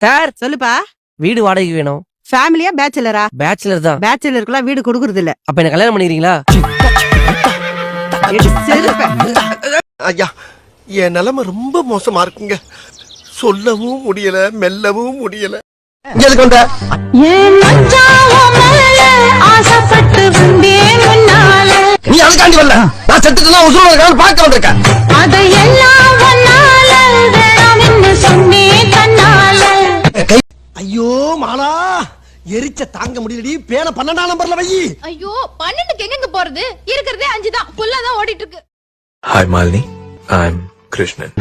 Sir சொல்லுப்பா. வீடு வாடகைக்கு வேணும். ஃபேமிலியா பேச்சுலரா? பேச்சுலர் தான். பேச்சுலருக்குலாம் வீடு கொடுக்கறது இல்ல. அப்ப என்ன கல்யாணம் பண்ணிக்கிறீங்களா? ஐயா, என் நிலைமை ரொம்ப மோசமா இருக்குங்க. சொல்லவும் முடியல, மெல்லவும் முடியல. எதுக்கு வந்த? நீ அதுக்காண்டி வரல. நான் செத்துட்டு உசுரோட பார்க்க வந்திருக்கேன். ஐயோ மாலா, எரிச்ச தாங்க முடியலடி. பேன 12ஆம் நம்பர்ல வை. ஐயோ 12க்கு எங்க போறது? இருக்குறதே 5 தான். புல்லா தான் ஓடிட்டு இருக்கு. ஹாய் மாலினி, ஐ அம் கிருஷ்ணன்.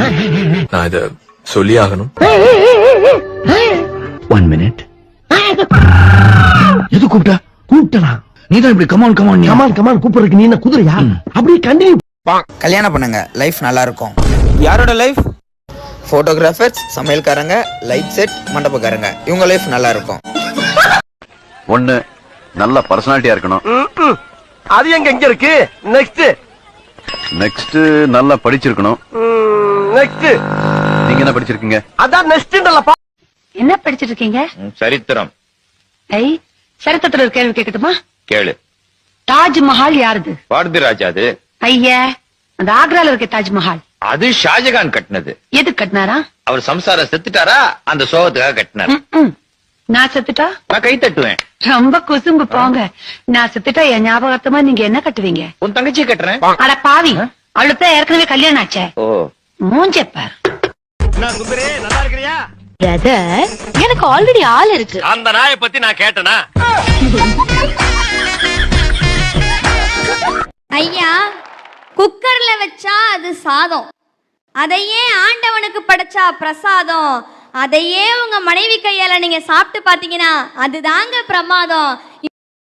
நான் இத சொல்லி ஆகணும். 1 minute. எது கூப்பிட்டா நீதான் இப்படி கமான் கூப்பிடுறதுக்கு நீ என்ன குதிரையா? அப்படியே கண்டினியூ. கல்யாணம் பண்ணுங்க, லைஃப் நல்லா இருக்கும். யாரோட லைஃப்? போட்டோகிராஃபர்ஸ், சமையல்காரங்க, லைட் செட், மண்டபக்காரங்க, இவங்க லைஃப் நல்லா இருக்கும். ஒண்ணு நல்ல பர்சனாலிட்டியா இருக்கணும். அது எங்க இருக்கு? நெக்ஸ்ட் நல்லா படிச்சிருக்கணும். நீங்க என்ன படிச்சிருக்கீங்க? அதான் நெக்ஸ்ட். என்ன படிச்சிட்டு இருக்கீங்க? சரித்திரம். சரித்திரத்துல ஒரு கேள்வி கேட்கட்டுமா? கேளு. தாஜ்மஹால் யாருது? பாரதி ராஜா. அது ஐயா, அந்த ஆக்ரால இருக்க தாஜ்மஹால் அது ஷாஜகான் கட்டினது. எது கட்டினாரா? அவர் சம்சாரம் செத்துட்டாரா, அந்த சோகத்துக்காக கட்டினார். நான் செத்துட்டா நான் கை தட்டுவேன். ரொம்ப குசும்பு போங்க. நான் செத்துட்டா என் ஞாபகத்தமா நீங்க என்ன கட்டுவீங்க? உன் தங்கச்சி கட்டுறேன். அட பாவி, அவளுக்கு தான் ஏற்கனவே கல்யாணம் ஆச்சே. ஓ, மூஞ்சப்பார். நல்லா இருக்கிறியா? எனக்கு ஆல்ரெடி ஆள் இருக்கு. அந்த நாயை பத்தி நான் கேட்டனா? ஐயா, குக்கர்ல வச்சா அது சாதம், அதையே ஆண்டவனுக்கு படைச்சா பிரசாதம், அதையே உங்க மனைவி கையால நீங்க சாப்பிட்டு பாத்தீங்கன்னா அதுதாங்க பிரமாதம்.